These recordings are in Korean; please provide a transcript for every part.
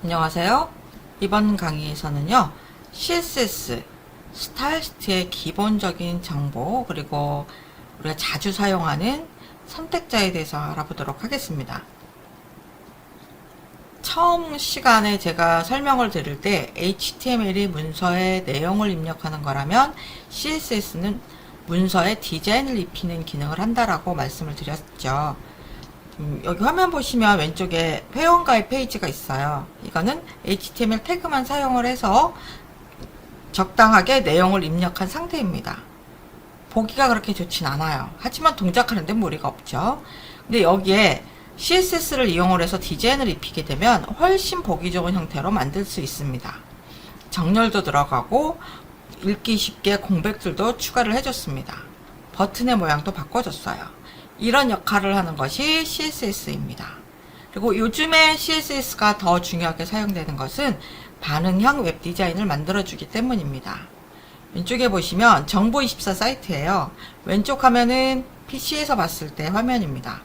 안녕하세요. 이번 강의에서는요, CSS, 스타일시트의 기본적인 정보, 그리고 우리가 자주 사용하는 선택자에 대해서 알아보도록 하겠습니다. 처음 시간에 제가 설명을 드릴 때 HTML이 문서에 내용을 입력하는 거라면 CSS는 문서에 디자인을 입히는 기능을 한다라고 말씀을 드렸죠. 여기 화면 보시면 왼쪽에 회원가입 페이지가 있어요. 이거는 HTML 태그만 사용을 해서 적당하게 내용을 입력한 상태입니다. 보기가 그렇게 좋진 않아요. 하지만 동작하는데 무리가 없죠. 근데 여기에 CSS를 이용을 해서 디자인을 입히게 되면 훨씬 보기 좋은 형태로 만들 수 있습니다. 정렬도 들어가고 읽기 쉽게 공백들도 추가를 해줬습니다. 버튼의 모양도 바꿔줬어요. 이런 역할을 하는 것이 CSS입니다. 그리고 요즘에 CSS가 더 중요하게 사용되는 것은 반응형 웹 디자인을 만들어주기 때문입니다. 왼쪽에 보시면 정보24 사이트예요. 왼쪽 화면은 PC에서 봤을 때 화면입니다.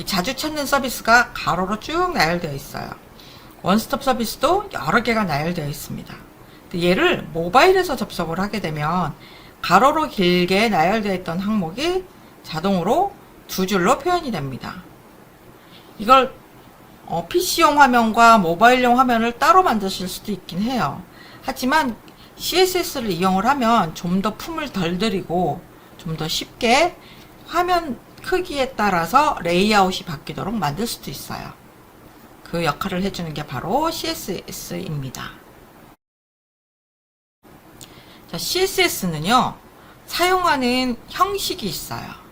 자주 찾는 서비스가 가로로 쭉 나열되어 있어요. 원스톱 서비스도 여러 개가 나열되어 있습니다. 얘를 모바일에서 접속을 하게 되면 가로로 길게 나열되어 있던 항목이 자동으로 두 줄로 표현이 됩니다. 이걸 PC용 화면과 모바일용 화면을 따로 만드실 수도 있긴 해요. 하지만 CSS를 이용을 하면 좀 더 품을 덜 들이고 좀 더 쉽게 화면 크기에 따라서 레이아웃이 바뀌도록 만들 수도 있어요. 그 역할을 해주는 게 바로 CSS입니다. 자, CSS는요, 사용하는 형식이 있어요.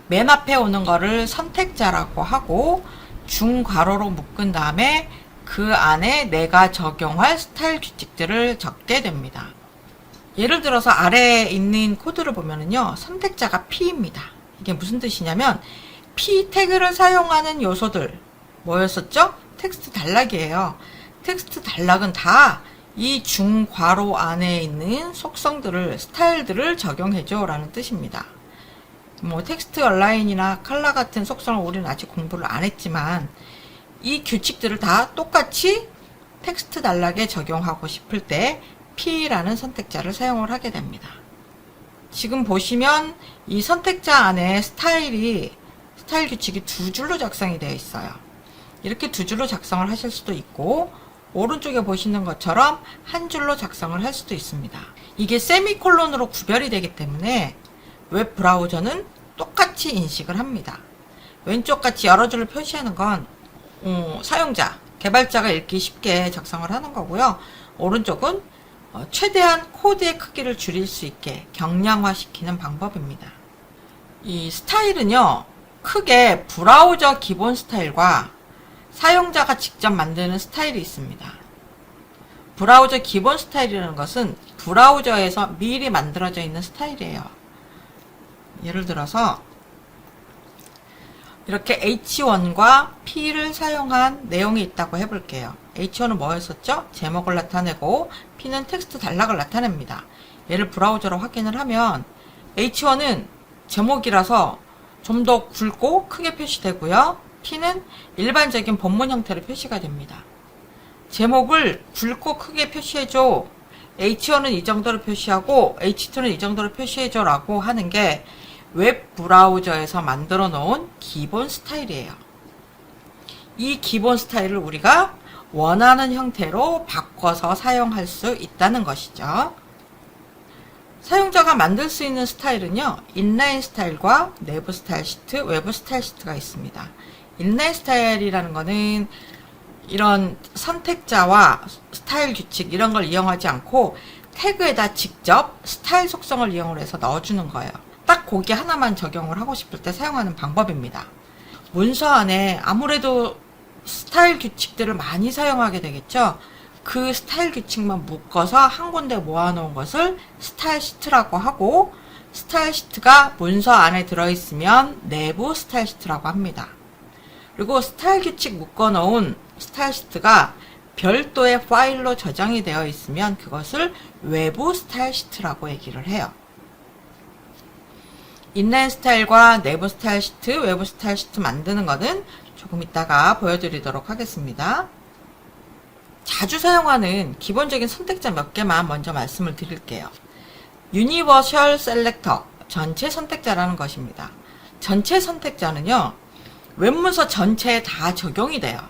맨 앞에 오는 거를 선택자라고 하고 중괄호로 묶은 다음에 그 안에 내가 적용할 스타일 규칙들을 적게 됩니다. 예를 들어서 아래에 있는 코드를 보면은요, 선택자가 P입니다. 이게 무슨 뜻이냐면 P 태그를 사용하는 요소들 뭐였었죠? 텍스트 단락이에요. 텍스트 단락은 다 이 중괄호 안에 있는 속성들을, 스타일들을 적용해줘 라는 뜻입니다. 뭐 텍스트 얼라인이나 컬러 같은 속성을 우리는 아직 공부를 안 했지만 이 규칙들을 다 똑같이 텍스트 단락에 적용하고 싶을 때 P라는 선택자를 사용을 하게 됩니다. 지금 보시면 이 선택자 안에 스타일 규칙이 두 줄로 작성이 되어 있어요. 이렇게 두 줄로 작성을 하실 수도 있고 오른쪽에 보시는 것처럼 한 줄로 작성을 할 수도 있습니다. 이게 세미콜론으로 구별이 되기 때문에 웹 브라우저는 똑같이 인식을 합니다. 왼쪽같이 여러 줄을 표시하는 건 사용자, 개발자가 읽기 쉽게 작성을 하는 거고요. 오른쪽은 최대한 코드의 크기를 줄일 수 있게 경량화시키는 방법입니다. 이 스타일은요, 크게 브라우저 기본 스타일과 사용자가 직접 만드는 스타일이 있습니다. 브라우저 기본 스타일이라는 것은 브라우저에서 미리 만들어져 있는 스타일이에요. 예를 들어서 이렇게 H1과 P를 사용한 내용이 있다고 해볼게요. H1은 뭐였었죠? 제목을 나타내고 P는 텍스트 단락을 나타냅니다. 얘를 브라우저로 확인을 하면 H1은 제목이라서 좀 더 굵고 크게 표시되고요. P는 일반적인 본문 형태로 표시가 됩니다. 제목을 굵고 크게 표시해줘. H1은 이 정도로 표시하고 H2는 이 정도로 표시해줘 라고 하는 게 웹 브라우저에서 만들어 놓은 기본 스타일이에요. 이 기본 스타일을 우리가 원하는 형태로 바꿔서 사용할 수 있다는 것이죠. 사용자가 만들 수 있는 스타일은요, 인라인 스타일과 내부 스타일 시트, 외부 스타일 시트가 있습니다. 인라인 스타일이라는 거는 이런 선택자와 스타일 규칙 이런 걸 이용하지 않고 태그에다 직접 스타일 속성을 이용을 해서 넣어주는 거예요. 딱 거기 하나만 적용을 하고 싶을 때 사용하는 방법입니다. 문서 안에 아무래도 스타일 규칙들을 많이 사용하게 되겠죠. 그 스타일 규칙만 묶어서 한 군데 모아놓은 것을 스타일 시트라고 하고, 스타일 시트가 문서 안에 들어있으면 내부 스타일 시트라고 합니다. 그리고 스타일 규칙 묶어놓은 스타일 시트가 별도의 파일로 저장이 되어 있으면 그것을 외부 스타일 시트라고 얘기를 해요. 인라인 스타일과 내부 스타일 시트, 외부 스타일 시트 만드는 거는 조금 이따가 보여드리도록 하겠습니다. 자주 사용하는 기본적인 선택자 몇 개만 먼저 말씀을 드릴게요. 유니버셜 셀렉터, 전체 선택자라는 것입니다. 전체 선택자는요, 웹문서 전체에 다 적용이 돼요.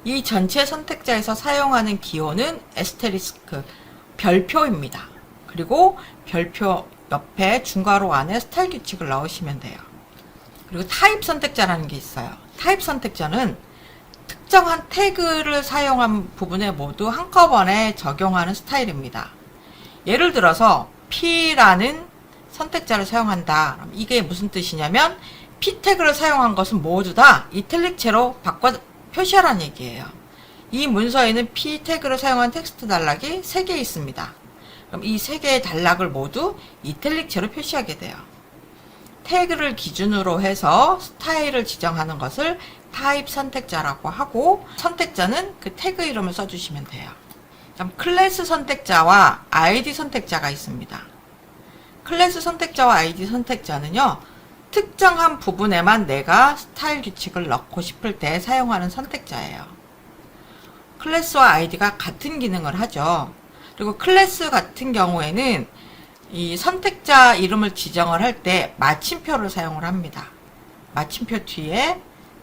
이 전체 선택자에서 사용하는 기호는 에스테리스크, 별표입니다. 그리고 별표 옆에 중괄호 안에 스타일 규칙을 넣으시면 돼요. 그리고 타입 선택자라는 게 있어요. 타입 선택자는 특정한 태그를 사용한 부분에 모두 한꺼번에 적용하는 스타일입니다. 예를 들어서 P라는 선택자를 사용한다. 이게 무슨 뜻이냐면 P 태그를 사용한 것은 모두 다 이탈릭체로 바꿔 표시하라는 얘기예요. 이 문서에는 P 태그를 사용한 텍스트 단락이 3개 있습니다. 그럼 이 3개의 단락을 모두 이탈릭체로 표시하게 돼요. 태그를 기준으로 해서 스타일을 지정하는 것을 타입 선택자라고 하고, 선택자는 그 태그 이름을 써주시면 돼요. 그럼 클래스 선택자와 아이디 선택자가 있습니다. 클래스 선택자와 아이디 선택자는요, 특정한 부분에만 내가 스타일 규칙을 넣고 싶을 때 사용하는 선택자예요. 클래스와 아이디가 같은 기능을 하죠. 그리고 클래스 같은 경우에는 이 선택자 이름을 지정을 할 때 마침표를 사용을 합니다. 마침표 뒤에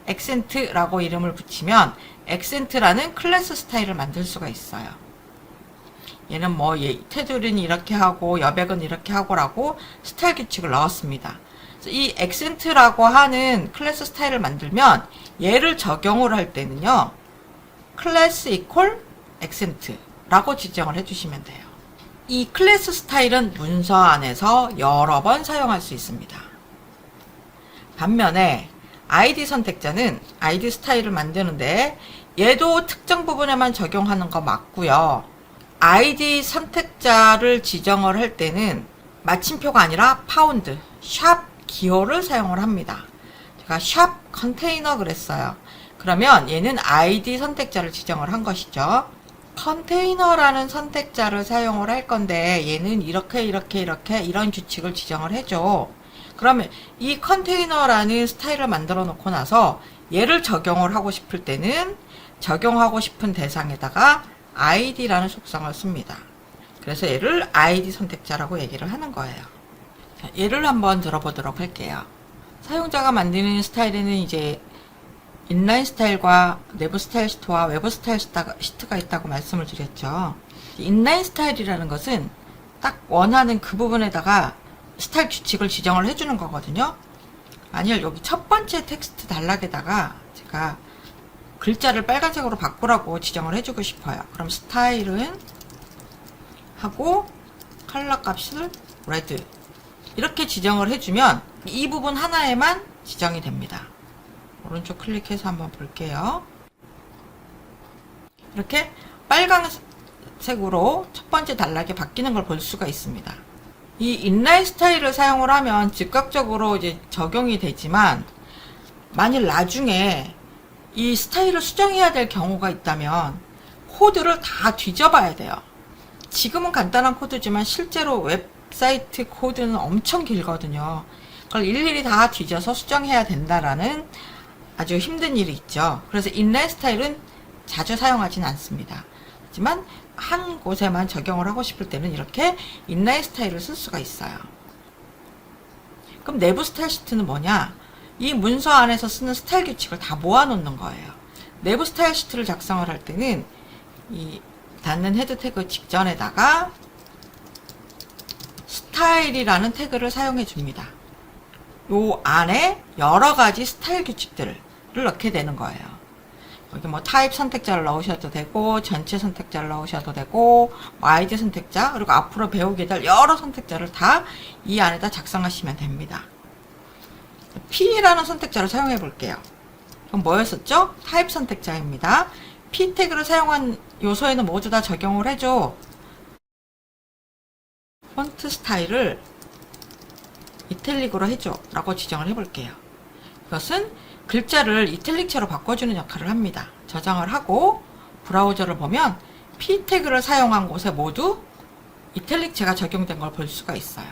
액센트라고 이름을 붙이면 액센트라는 클래스 스타일을 만들 수가 있어요. 얘는 뭐 테두리는 이렇게 하고 여백은 이렇게 하고라고 스타일 규칙을 넣었습니다. 그래서 이 액센트라고 하는 클래스 스타일을 만들면 얘를 적용을 할 때는요, 클래스 이퀄 액센트라고 지정을 해주시면 돼요. 이 클래스 스타일은 문서 안에서 여러 번 사용할 수 있습니다. 반면에 아이디 선택자는 아이디 스타일을 만드는데 얘도 특정 부분에만 적용하는 거 맞고요. 아이디 선택자를 지정을 할 때는 마침표가 아니라 파운드, 샵 기호를 사용을 합니다. 제가 샵 컨테이너 그랬어요. 그러면 얘는 아이디 선택자를 지정을 한 것이죠. 컨테이너라는 선택자를 사용을 할 건데 얘는 이렇게 이런 규칙을 지정을 해줘. 그러면 이 컨테이너라는 스타일을 만들어 놓고 나서 얘를 적용을 하고 싶을 때는 적용하고 싶은 대상에다가 아이디라는 속성을 씁니다. 그래서 얘를 아이디 선택자라고 얘기를 하는 거예요. 자, 예를 한번 들어보도록 할게요. 사용자가 만드는 스타일에는 이제 인라인 스타일과 내부 스타일 시트와 외부 스타일 시트가 있다고 말씀을 드렸죠. 인라인 스타일이라는 것은 딱 원하는 그 부분에다가 스타일 규칙을 지정을 해주는 거거든요. 만일 여기 첫 번째 텍스트 단락에다가 제가 글자를 빨간색으로 바꾸라고 지정을 해주고 싶어요. 그럼 스타일은 하고 컬러 값을 레드 이렇게 지정을 해주면 이 부분 하나에만 지정이 됩니다. 오른쪽 클릭해서 한번 볼게요. 이렇게 빨간색으로 첫 번째 단락이 바뀌는 걸 볼 수가 있습니다. 이 인라인 스타일을 사용을 하면 즉각적으로 이제 적용이 되지만 만일 나중에 이 스타일을 수정해야 될 경우가 있다면 코드를 다 뒤져봐야 돼요. 지금은 간단한 코드지만 실제로 웹사이트 코드는 엄청 길거든요. 그걸 일일이 다 뒤져서 수정해야 된다라는 아주 힘든 일이 있죠. 그래서 인라인 스타일은 자주 사용하진 않습니다. 하지만 한 곳에만 적용을 하고 싶을 때는 이렇게 인라인 스타일을 쓸 수가 있어요. 그럼 내부 스타일 시트는 뭐냐? 이 문서 안에서 쓰는 스타일 규칙을 다 모아놓는 거예요. 내부 스타일 시트를 작성을 할 때는 이 닫는 헤드 태그 직전에다가 스타일이라는 태그를 사용해 줍니다. 요 안에 여러 가지 스타일 규칙들을 넣게 되는 거예요. 여기 뭐 타입 선택자를 넣으셔도 되고 전체 선택자를 넣으셔도 되고 아이디 선택자 그리고 앞으로 배우게 될 여러 선택자를 다 이 안에다 작성하시면 됩니다. P라는 선택자를 사용해 볼게요. 그럼 뭐였었죠? 타입 선택자입니다. P 태그를 사용한 요소에는 모두 다 적용을 해줘. 폰트 스타일을 이탈릭으로 해줘 라고 지정을 해볼게요. 이것은 글자를 이탈릭체로 바꿔주는 역할을 합니다. 저장을 하고 브라우저를 보면 P 태그를 사용한 곳에 모두 이탈릭체가 적용된 걸 볼 수가 있어요.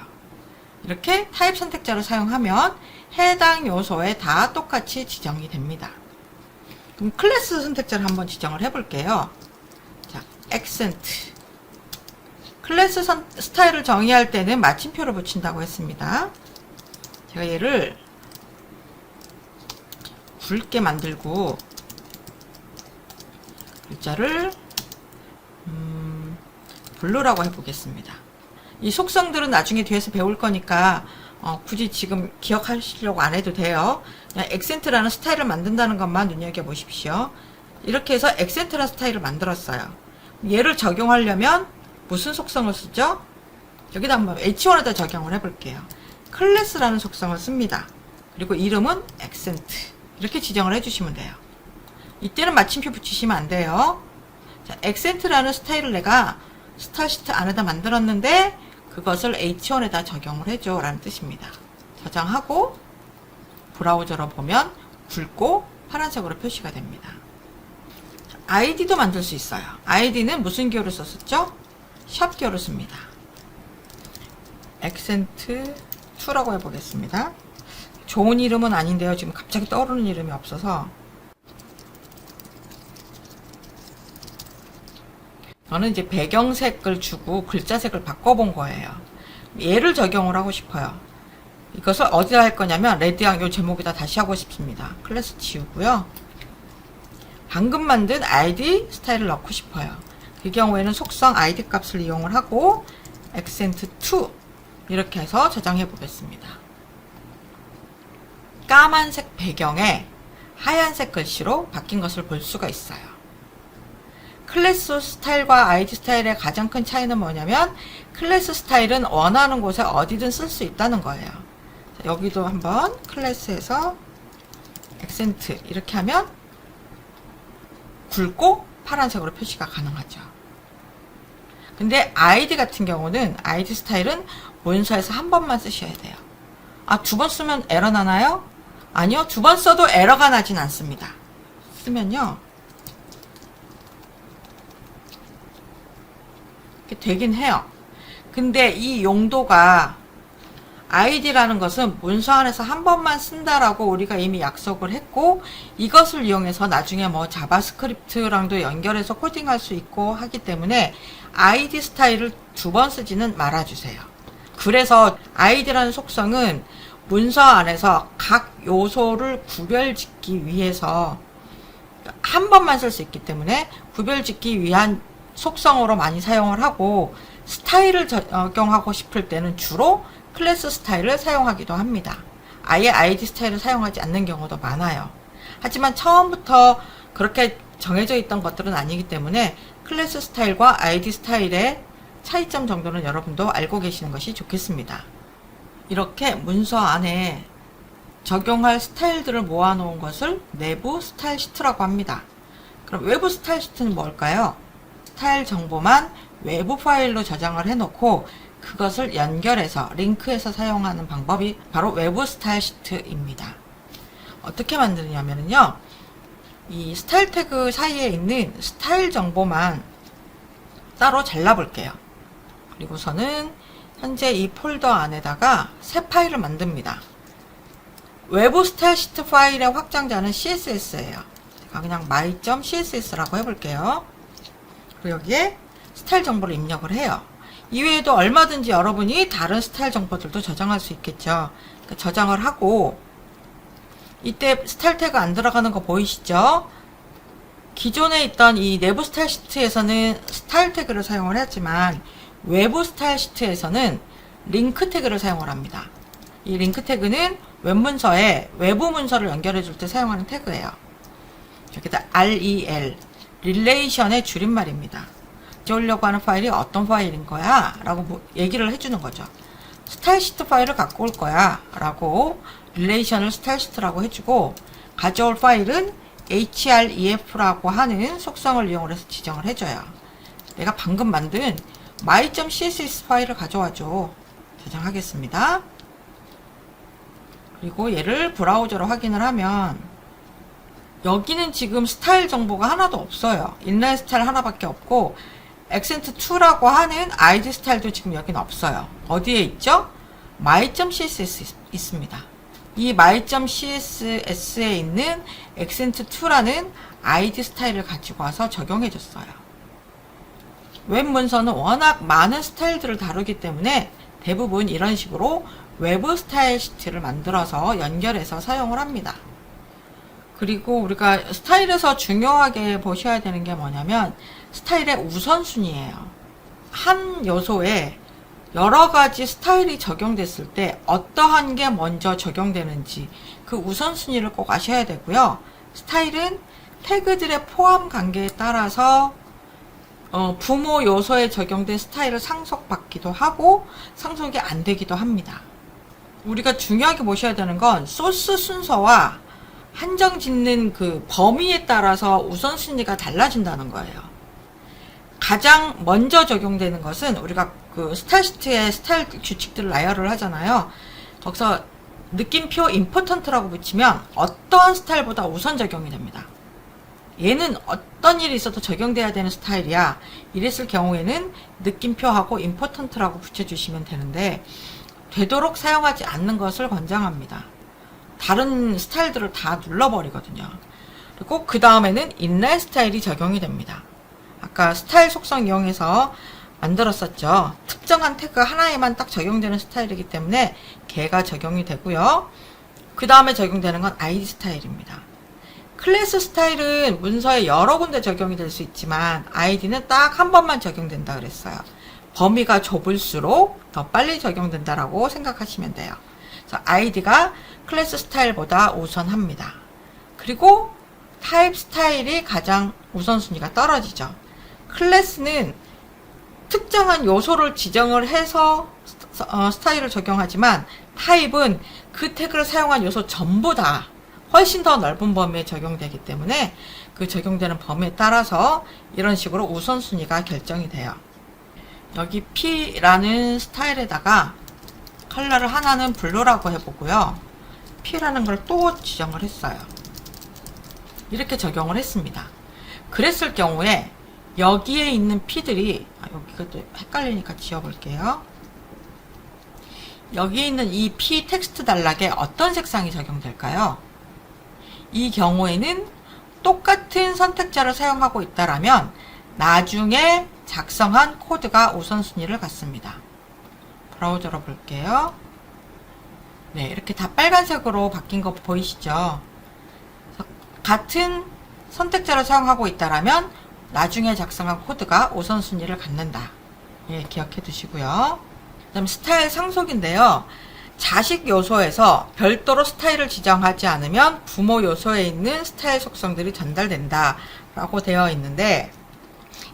이렇게 타입 선택자를 사용하면 해당 요소에 다 똑같이 지정이 됩니다. 그럼 클래스 선택자를 한번 지정을 해볼게요. 액센트. 클래스 스타일을 정의할 때는 마침표를 붙인다고 했습니다. 제가 얘를 굵게 만들고 글자를 블루라고 해보겠습니다. 이 속성들은 나중에 뒤에서 배울 거니까 굳이 지금 기억하시려고 안 해도 돼요. 그냥 액센트라는 스타일을 만든다는 것만 눈여겨보십시오. 이렇게 해서 액센트라는 스타일을 만들었어요. 얘를 적용하려면 무슨 속성을 쓰죠? 여기다 한번 H1에다 적용을 해볼게요. 클래스라는 속성을 씁니다. 그리고 이름은 액센트. 이렇게 지정을 해주시면 돼요. 이때는 마침표 붙이시면 안 돼요. 자, 액센트라는 스타일을 내가 스타일 시트 안에다 만들었는데 그것을 H1에다 적용을 해줘 라는 뜻입니다. 저장하고 브라우저로 보면 굵고 파란색으로 표시가 됩니다. 아이디도 만들 수 있어요. 아이디는 무슨 기호를 썼었죠? 샵 기호를 씁니다. 액센트 2라고 해보겠습니다. 좋은 이름은 아닌데요. 지금 갑자기 떠오르는 이름이 없어서 저는 이제 배경색을 주고 글자색을 바꿔본 거예요. 얘를 적용을 하고 싶어요. 이것을 어디다 할 거냐면 레드양 요 제목에다 다시 하고 싶습니다. 클래스 지우고요. 방금 만든 아이디 스타일을 넣고 싶어요. 그 경우에는 속성 아이디 값을 이용을 하고 액센트 2 이렇게 해서 저장해 보겠습니다. 까만색 배경에 하얀색 글씨로 바뀐 것을 볼 수가 있어요. 클래스 스타일과 아이디 스타일의 가장 큰 차이는 뭐냐면 클래스 스타일은 원하는 곳에 어디든 쓸 수 있다는 거예요. 자, 여기도 한번 클래스에서 액센트 이렇게 하면 굵고 파란색으로 표시가 가능하죠. 근데 아이디 같은 경우는 아이디 스타일은 문서에서 한 번만 쓰셔야 돼요. 아, 두 번 쓰면 에러 나나요? 아니요, 두 번 써도 에러가 나진 않습니다. 쓰면요 이렇게 되긴 해요. 근데 이 용도가 아이디라는 것은 문서 안에서 한 번만 쓴다라고 우리가 이미 약속을 했고 이것을 이용해서 나중에 뭐 자바스크립트랑도 연결해서 코딩할 수 있고 하기 때문에 아이디 스타일을 두 번 쓰지는 말아주세요. 그래서 아이디라는 속성은 문서 안에서 각 요소를 구별짓기 위해서 한 번만 쓸 수 있기 때문에 구별짓기 위한 속성으로 많이 사용을 하고 스타일을 적용하고 싶을 때는 주로 클래스 스타일을 사용하기도 합니다. 아예 아이디 스타일을 사용하지 않는 경우도 많아요. 하지만 처음부터 그렇게 정해져 있던 것들은 아니기 때문에 클래스 스타일과 아이디 스타일의 차이점 정도는 여러분도 알고 계시는 것이 좋겠습니다. 이렇게 문서 안에 적용할 스타일들을 모아놓은 것을 내부 스타일 시트라고 합니다. 그럼 외부 스타일 시트는 뭘까요? 스타일 정보만 외부 파일로 저장을 해놓고 그것을 연결해서 링크해서 사용하는 방법이 바로 외부 스타일 시트입니다. 어떻게 만드냐면요, 이 스타일 태그 사이에 있는 스타일 정보만 따로 잘라볼게요. 그리고서는 현재 이 폴더 안에다가 새 파일을 만듭니다. 외부 스타일 시트 파일의 확장자는 CSS예요. 제가 그냥 my.css라고 해볼게요. 그리고 여기에 스타일 정보를 입력을 해요. 이외에도 얼마든지 여러분이 다른 스타일 정보들도 저장할 수 있겠죠. 그러니까 저장을 하고 이때 스타일 태그 안 들어가는 거 보이시죠? 기존에 있던 이 내부 스타일 시트에서는 스타일 태그를 사용을 했지만 외부 스타일 시트에서는 링크 태그를 사용을 합니다. 이 링크 태그는 웹문서에 외부 문서를 연결해 줄 때 사용하는 태그예요. 여기다 REL, 릴레이션의 줄임말입니다. 가져오려고 하는 파일이 어떤 파일인 거야? 라고 얘기를 해주는 거죠. 스타일 시트 파일을 갖고 올 거야. 라고 릴레이션을 스타일 시트라고 해주고 가져올 파일은 href라고 하는 속성을 이용해서 지정을 해줘요. 내가 방금 만든 my.css 파일을 가져와줘. 저장하겠습니다. 그리고 얘를 브라우저로 확인을 하면 여기는 지금 스타일 정보가 하나도 없어요. 인라인 스타일 하나밖에 없고 액센트 2라고 하는 아이디 스타일도 지금 여기는 없어요. 어디에 있죠? my.css 있습니다. 이 my.css에 있는 액센트 2라는 아이디 스타일을 가지고 와서 적용해 줬어요. 웹 문서는 워낙 많은 스타일들을 다루기 때문에 대부분 이런 식으로 외부 스타일 시트를 만들어서 연결해서 사용을 합니다. 그리고 우리가 스타일에서 중요하게 보셔야 되는 게 뭐냐면 스타일의 우선순위예요. 한 요소에 여러 가지 스타일이 적용됐을 때 어떠한 게 먼저 적용되는지 그 우선순위를 꼭 아셔야 되고요. 스타일은 태그들의 포함 관계에 따라서 부모 요소에 적용된 스타일을 상속받기도 하고 상속이 안 되기도 합니다. 우리가 중요하게 보셔야 되는 건 소스 순서와 한정 짓는 그 범위에 따라서 우선순위가 달라진다는 거예요. 가장 먼저 적용되는 것은 우리가 그 스타일 시트에 스타일 규칙들을 나열을 하잖아요. 거기서 느낌표 임포턴트라고 붙이면 어떠한 스타일보다 우선 적용이 됩니다. 얘는 어떤 일이 있어도 적용돼야 되는 스타일이야. 이랬을 경우에는 느낌표하고 임포턴트라고 붙여주시면 되는데 되도록 사용하지 않는 것을 권장합니다. 다른 스타일들을 다 눌러버리거든요. 그리고 그 다음에는 인라인 스타일이 적용이 됩니다. 아까 스타일 속성 이용해서 만들었었죠. 특정한 태그 하나에만 딱 적용되는 스타일이기 때문에 걔가 적용이 되고요. 그 다음에 적용되는 건 아이디 스타일입니다. 클래스 스타일은 문서에 여러 군데 적용이 될 수 있지만 아이디는 딱 한 번만 적용된다 그랬어요. 범위가 좁을수록 더 빨리 적용된다라고 생각하시면 돼요. 그래서 아이디가 클래스 스타일보다 우선합니다. 그리고 타입 스타일이 가장 우선순위가 떨어지죠. 클래스는 특정한 요소를 지정을 해서 스타일을 적용하지만 타입은 그 태그를 사용한 요소 전부 다 훨씬 더 넓은 범위에 적용되기 때문에 그 적용되는 범위에 따라서 이런 식으로 우선순위가 결정이 돼요. 여기 P라는 스타일에다가 컬러를 하나는 블루라고 해보고요. P라는 걸 또 지정을 했어요. 이렇게 적용을 했습니다. 그랬을 경우에 여기에 있는 P들이 여기가 또 헷갈리니까 지워볼게요. 여기 있는 이 P 텍스트 단락에 어떤 색상이 적용될까요? 이 경우에는 똑같은 선택자를 사용하고 있다라면 나중에 작성한 코드가 우선순위를 갖습니다. 브라우저로 볼게요. 네, 이렇게 다 빨간색으로 바뀐 거 보이시죠? 같은 선택자를 사용하고 있다라면 나중에 작성한 코드가 우선순위를 갖는다. 예, 기억해 두시고요. 그 다음 스타일 상속인데요. 자식 요소에서 별도로 스타일을 지정하지 않으면 부모 요소에 있는 스타일 속성들이 전달된다 라고 되어 있는데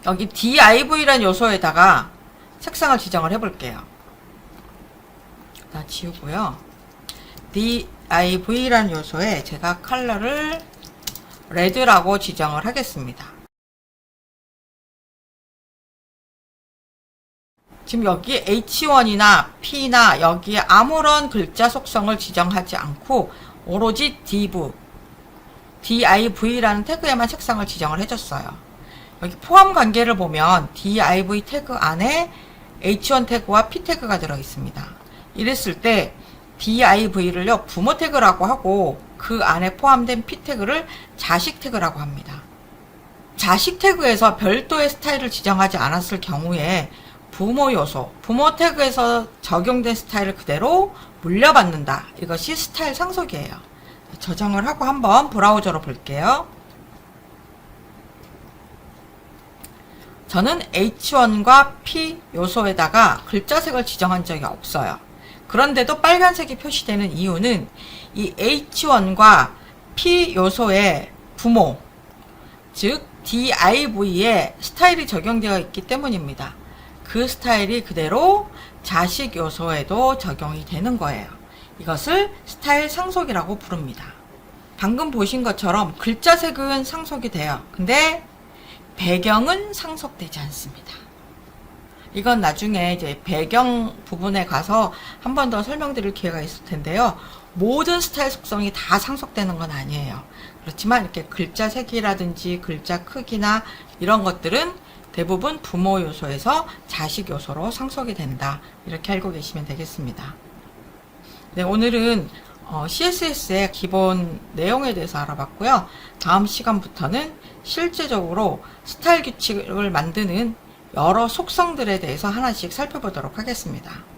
여기 div라는 요소에다가 색상을 지정을 해 볼게요. 다 지우고요. div라는 요소에 제가 컬러를 레드라고 지정을 하겠습니다. 지금 여기 H1이나 P나 여기에 아무런 글자 속성을 지정하지 않고 오로지 div라는 태그에만 색상을 지정을 해줬어요. 여기 포함 관계를 보면 div 태그 안에 H1 태그와 P 태그가 들어있습니다. 이랬을 때 div를요 부모 태그라고 하고 그 안에 포함된 P 태그를 자식 태그라고 합니다. 자식 태그에서 별도의 스타일을 지정하지 않았을 경우에 부모 요소, 부모 태그에서 적용된 스타일을 그대로 물려받는다. 이것이 스타일 상속이에요. 저장을 하고 한번 브라우저로 볼게요. 저는 H1과 P 요소에다가 글자색을 지정한 적이 없어요. 그런데도 빨간색이 표시되는 이유는 이 H1과 P 요소의 부모, 즉 div에 스타일이 적용되어 있기 때문입니다. 그 스타일이 그대로 자식 요소에도 적용이 되는 거예요. 이것을 스타일 상속이라고 부릅니다. 방금 보신 것처럼 글자색은 상속이 돼요. 근데 배경은 상속되지 않습니다. 이건 나중에 이제 배경 부분에 가서 한 번 더 설명드릴 기회가 있을 텐데요. 모든 스타일 속성이 다 상속되는 건 아니에요. 그렇지만 이렇게 글자 색이라든지 글자 크기나 이런 것들은 대부분 부모 요소에서 자식 요소로 상속이 된다. 이렇게 알고 계시면 되겠습니다. 네, 오늘은 CSS의 기본 내용에 대해서 알아봤고요. 다음 시간부터는 실제적으로 스타일 규칙을 만드는 여러 속성들에 대해서 하나씩 살펴보도록 하겠습니다.